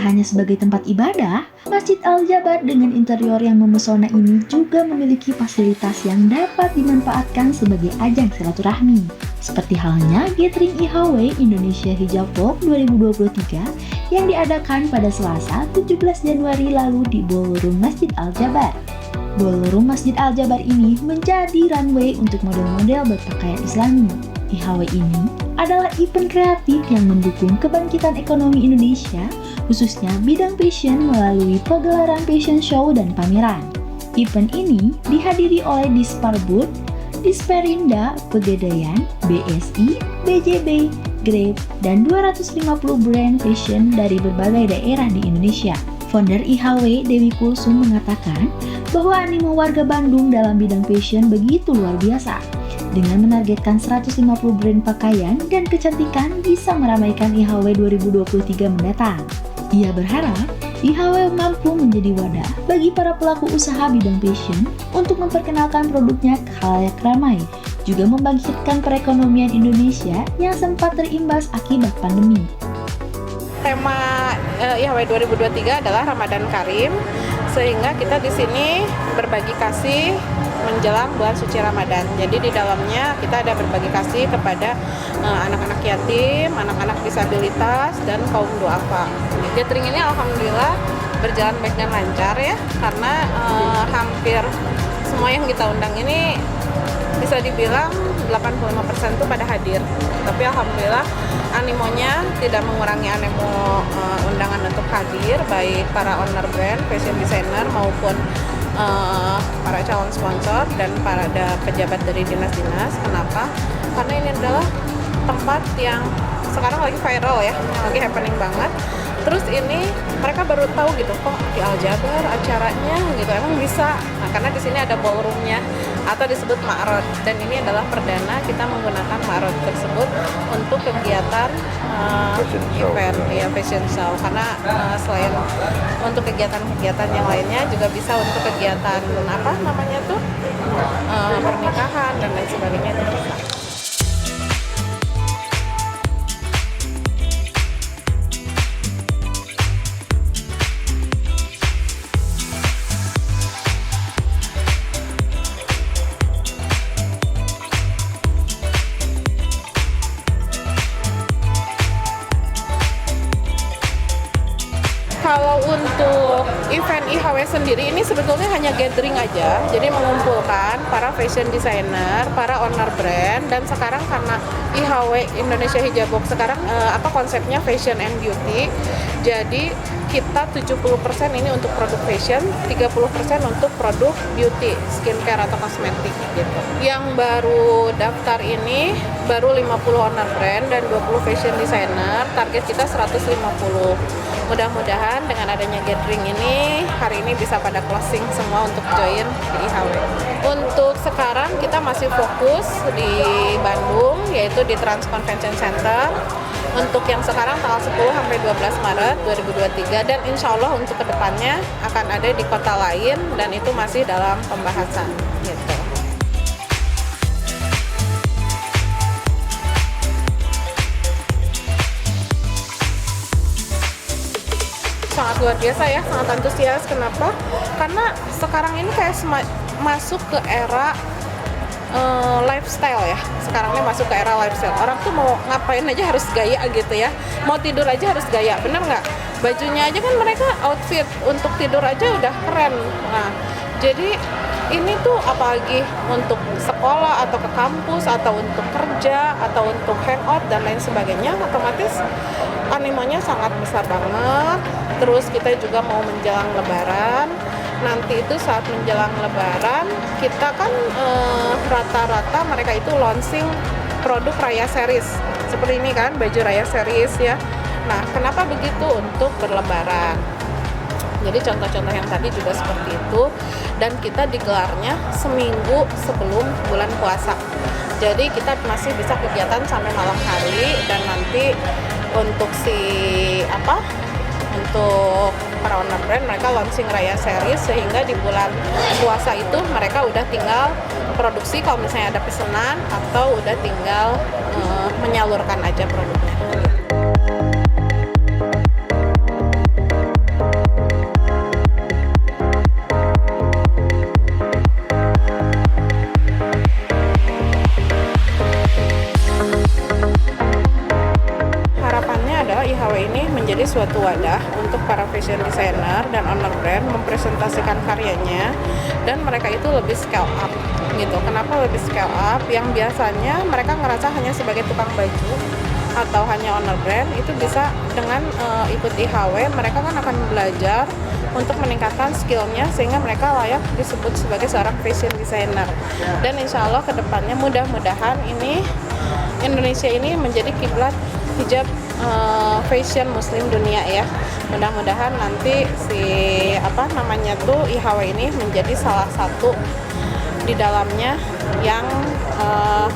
hanya sebagai tempat ibadah, Masjid Al-Jabar dengan interior yang memesona ini juga memiliki fasilitas yang dapat dimanfaatkan sebagai ajang silaturahmi. Seperti halnya Gathering IHW Indonesia Hijab Walk 2023 yang diadakan pada Selasa 17 Januari lalu di Ballroom Masjid Al-Jabar. Ballroom Masjid Al-Jabar ini menjadi runway untuk model-model berpakaian Islami. IHW ini adalah event kreatif yang mendukung kebangkitan ekonomi Indonesia, khususnya bidang fashion melalui pegelaran fashion show dan pameran. Event ini dihadiri oleh Disparbud, Disperinda, Pegadaian, BSI, BJB, Grab, dan 250 brand fashion dari berbagai daerah di Indonesia. Founder IHW, Dewi Kulsum, mengatakan bahwa animo warga Bandung dalam bidang fashion begitu luar biasa. Dengan menargetkan 150 brand pakaian dan kecantikan bisa meramaikan IHW 2023 mendatang. Ia berharap IHW mampu menjadi wadah bagi para pelaku usaha bidang fashion untuk memperkenalkan produknya ke khalayak ramai, juga membangkitkan perekonomian Indonesia yang sempat terimbas akibat pandemi. Tema IHW 2023 adalah Ramadan Karim, sehingga kita di sini berbagi kasih menjelang bulan suci Ramadan. Jadi di dalamnya kita ada berbagi kasih kepada anak-anak yatim, anak-anak disabilitas, dan kaum duafa. Gathering ini alhamdulillah berjalan baik dan lancar ya, karena hampir semua yang kita undang ini bisa dibilang 85% itu pada hadir. Tapi alhamdulillah animonya tidak mengurangi animo undangan untuk hadir, baik para owner brand, fashion designer maupun para calon sponsor dan para pejabat dari dinas-dinas. Kenapa? Karena ini adalah tempat yang sekarang lagi viral ya, yang lagi happening banget. Terus ini mereka baru tahu gitu, kok di Al-Jabar acaranya gitu, emang bisa. Nah, karena di sini ada ballroomnya atau disebut ma'rad, dan ini adalah perdana kita menggunakan ma'rad tersebut untuk kegiatan event ya, fashion show. Karena selain untuk kegiatan-kegiatan yang lainnya juga bisa untuk kegiatan apa namanya tuh pernikahan dan lain sebagainya itu bisa. Kalau untuk event IHW sendiri ini sebetulnya hanya gathering aja, jadi mengumpulkan para fashion designer, para owner brand, dan sekarang karena IHW Indonesia Hijab Walk sekarang konsepnya fashion and beauty, jadi kita 70% ini untuk produk fashion, 30% untuk produk beauty, skincare atau kosmetik gitu. Yang baru daftar ini baru 50 owner brand dan 20 fashion designer, target kita 150. Mudah-mudahan dengan adanya gathering ini, hari ini bisa pada closing semua untuk join di IHW. Untuk sekarang kita masih fokus di Bandung, yaitu di Trans Convention Center. Untuk yang sekarang tanggal 10 sampai 12 Maret 2023, dan insya Allah untuk kedepannya akan ada di kota lain, dan itu masih dalam pembahasan gitu. Sangat luar biasa ya, sangat antusias. Kenapa? Karena sekarang ini kayak masuk ke era lifestyle ya. Sekarang ini masuk ke era lifestyle. Orang tuh mau ngapain aja harus gaya gitu ya. Mau tidur aja harus gaya, bener nggak? Bajunya aja kan mereka outfit untuk tidur aja udah keren. Nah, jadi ini tuh apalagi untuk sekolah atau ke kampus atau untuk kerja atau untuk hangout dan lain sebagainya, otomatis animonya sangat besar banget. Terus kita juga mau menjelang Lebaran. Nanti itu saat menjelang Lebaran kita kan rata-rata mereka itu launching produk Raya Series seperti ini kan, baju Raya Series ya. Nah, kenapa begitu? Untuk berlebaran. Jadi contoh-contoh yang tadi juga seperti itu, dan kita digelarnya seminggu sebelum bulan puasa. Jadi kita masih bisa kegiatan sampai malam hari, dan nanti untuk untuk para owner brand mereka launching Raya Series, sehingga di bulan puasa itu mereka udah tinggal produksi kalau misalnya ada pesanan, atau udah tinggal menyalurkan aja produknya. menjadi suatu wadah untuk para fashion designer dan owner brand mempresentasikan karyanya, dan mereka itu lebih scale up gitu. Kenapa lebih scale up? Yang biasanya mereka ngerasa hanya sebagai tukang baju atau hanya owner brand, itu bisa dengan ikut IHW, mereka kan akan belajar untuk meningkatkan skillnya sehingga mereka layak disebut sebagai seorang fashion designer. Dan insya Allah kedepannya mudah-mudahan ini Indonesia ini menjadi kiblat hijab fashion muslim dunia ya. Mudah-mudahan nanti IHW ini menjadi salah satu di dalamnya yang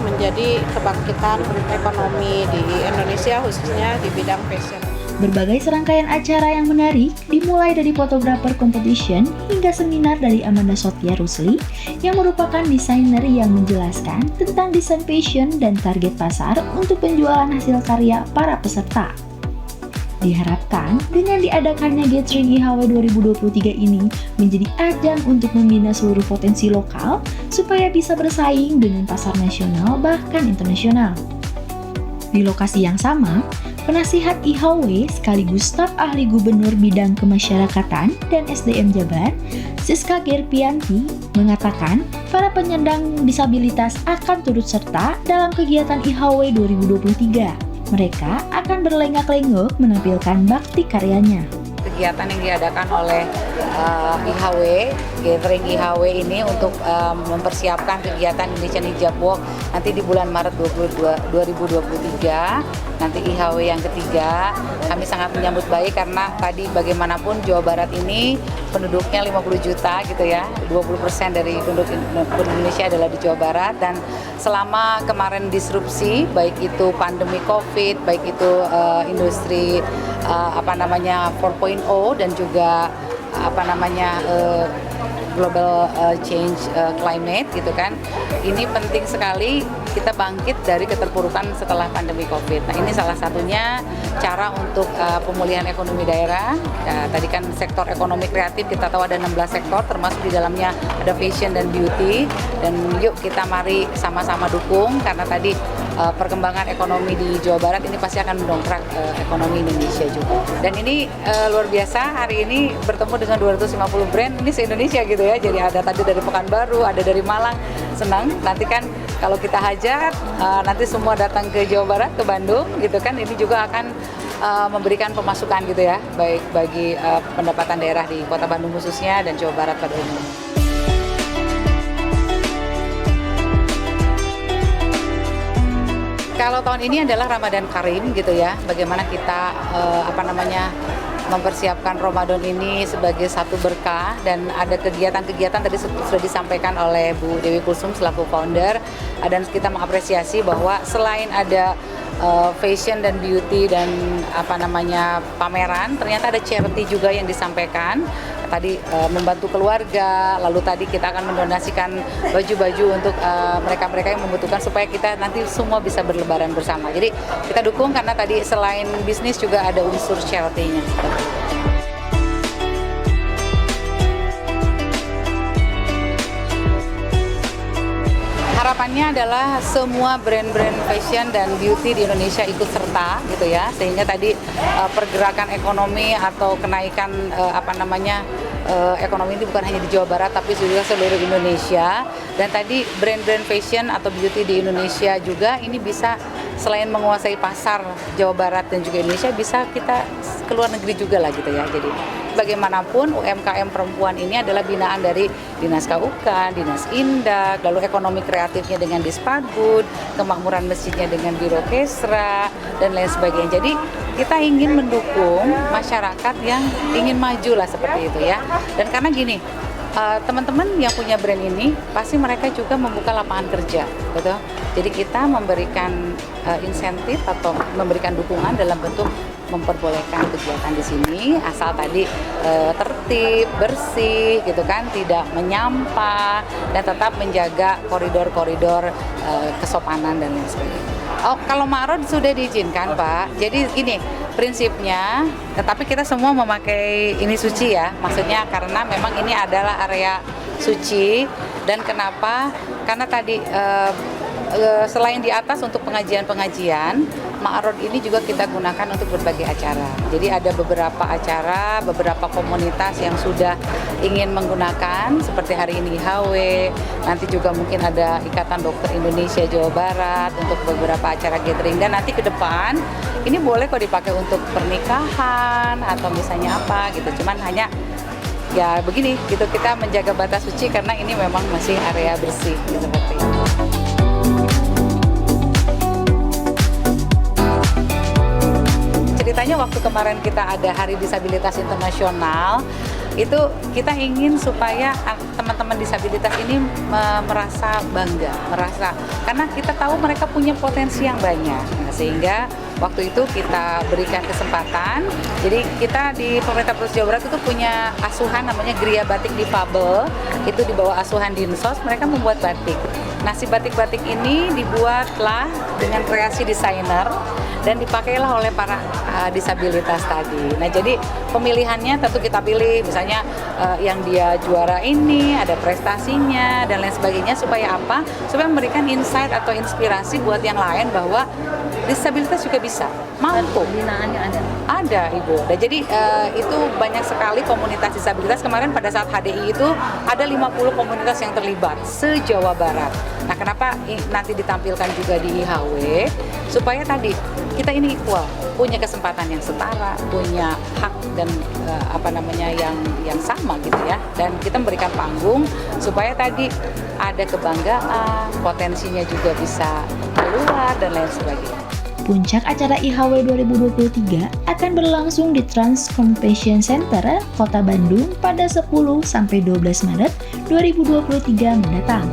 menjadi kebangkitan ekonomi di Indonesia, khususnya di bidang fashion. Berbagai serangkaian acara yang menarik, dimulai dari photographer competition hingga seminar dari Amanda Sotia Rusli yang merupakan desainer yang menjelaskan tentang desain fashion dan target pasar untuk penjualan hasil karya para peserta. Diharapkan dengan diadakannya Gathering IHW 2023 ini menjadi ajang untuk membina seluruh potensi lokal supaya bisa bersaing dengan pasar nasional bahkan internasional. Di lokasi yang sama, penasihat IHW sekaligus staf ahli Gubernur Bidang Kemasyarakatan dan SDM Jabar, Siska Gerpianti, mengatakan para penyandang disabilitas akan turut serta dalam kegiatan IHW 2023. Mereka akan berlenggak-lenggok menampilkan bakti karyanya. Kegiatan yang diadakan oleh IHW, Gathering IHW ini untuk mempersiapkan kegiatan Indonesian Hijab Walk nanti di bulan Maret 2023, nanti IHW yang ketiga. Kami sangat menyambut baik karena tadi bagaimanapun Jawa Barat ini penduduknya 50 juta gitu ya, 20% dari penduduk Indonesia adalah di Jawa Barat, dan selama kemarin disrupsi, baik itu pandemi COVID, baik itu industri 4.0 dan juga global change climate gitu kan. Ini penting sekali kita bangkit dari keterpurukan setelah pandemi COVID. Nah, ini salah satunya cara untuk pemulihan ekonomi daerah. Nah, tadi kan sektor ekonomi kreatif kita tahu ada 16 sektor, termasuk di dalamnya ada fashion dan beauty. Dan yuk kita mari sama-sama dukung, karena tadi perkembangan ekonomi di Jawa Barat ini pasti akan mendongkrak ekonomi Indonesia juga. Dan ini luar biasa, hari ini bertemu dengan 250 brand ini se-Indonesia gitu ya. Jadi ada tadi dari Pekanbaru, ada dari Malang. Senang nanti kan kalau kita hajat nanti semua datang ke Jawa Barat, ke Bandung gitu kan. Ini juga akan memberikan pemasukan gitu ya, baik bagi pendapatan daerah di Kota Bandung khususnya dan Jawa Barat pada umumnya. Kalau tahun ini adalah Ramadan Karim gitu ya, bagaimana kita mempersiapkan Ramadan ini sebagai satu berkah, dan ada kegiatan-kegiatan tadi sudah disampaikan oleh Bu Dewi Kulsum selaku founder, dan kita mengapresiasi bahwa selain ada fashion dan beauty dan pameran, ternyata ada charity juga yang disampaikan. Tadi membantu keluarga, lalu tadi kita akan mendonasikan baju-baju untuk mereka-mereka yang membutuhkan supaya kita nanti semua bisa berlebaran bersama. Jadi kita dukung karena tadi selain bisnis juga ada unsur charity-nya. Harapannya adalah semua brand-brand fashion dan beauty di Indonesia ikut serta gitu ya, sehingga tadi pergerakan ekonomi atau kenaikan ekonomi ini bukan hanya di Jawa Barat tapi juga seluruh Indonesia. Dan tadi brand-brand fashion atau beauty di Indonesia juga ini bisa selain menguasai pasar Jawa Barat dan juga Indonesia, bisa kita ke luar negeri juga lah gitu ya. Jadi bagaimanapun UMKM perempuan ini adalah binaan dari Dinas KUK, Dinas Indak, lalu ekonomi kreatifnya dengan Dispadbud, kemakmuran masjidnya dengan Biro Kesra, dan lain sebagainya. Jadi kita ingin mendukung masyarakat yang ingin maju lah seperti itu ya. Dan karena gini, teman-teman yang punya brand ini pasti mereka juga membuka lapangan kerja, betul. Jadi kita memberikan insentif atau memberikan dukungan dalam bentuk memperbolehkan kegiatan di sini asal tadi tertib, bersih gitu kan, tidak menyampah dan tetap menjaga koridor-koridor kesopanan dan lain sebagainya. Oh, kalau Ma'rud sudah diizinkan, Pak. Jadi ini prinsipnya, tetapi kita semua memakai ini suci ya. Maksudnya karena memang ini adalah area suci. Dan kenapa? Karena tadi selain di atas untuk pengajian-pengajian, Ma'arod ini juga kita gunakan untuk berbagai acara. Jadi ada beberapa acara, beberapa komunitas yang sudah ingin menggunakan, seperti hari ini IHW, nanti juga mungkin ada Ikatan Dokter Indonesia Jawa Barat untuk beberapa acara gathering, dan nanti ke depan ini boleh kok dipakai untuk pernikahan atau misalnya apa gitu. Cuman hanya ya begini gitu, kita menjaga batas suci karena ini memang masih area bersih gitu, seperti itu. Ceritanya waktu kemarin kita ada Hari Disabilitas Internasional, itu kita ingin supaya teman-teman disabilitas ini merasa bangga, karena kita tahu mereka punya potensi yang banyak. Nah, sehingga waktu itu kita berikan kesempatan. Jadi kita di Pemerintah Provinsi Jawa Barat itu punya asuhan namanya Gria Batik Difabel, itu di bawah asuhan Dinsos, mereka membuat batik. Nah, si batik-batik ini dibuatlah dengan kreasi desainer dan dipakailah oleh para disabilitas tadi. Nah, jadi pemilihannya tentu kita pilih, misalnya yang dia juara ini, ada prestasinya, dan lain sebagainya, supaya apa? Supaya memberikan insight atau inspirasi buat yang lain bahwa disabilitas juga bisa, mampu. Pembinaannya ada? Ada, Ibu. Nah, jadi itu banyak sekali komunitas disabilitas. Kemarin pada saat HDI itu ada 50 komunitas yang terlibat se-Jawa Barat. Nah, kenapa nanti ditampilkan juga di IHW? Supaya tadi kita ini equal, punya kesempatan yang setara, punya hak dan yang sama gitu ya. Dan kita memberikan panggung supaya tadi ada kebanggaan, potensinya juga bisa keluar dan lain sebagainya. Puncak acara IHW 2023 akan berlangsung di Trans Convention Center, Kota Bandung pada 10-12 Maret 2023 mendatang.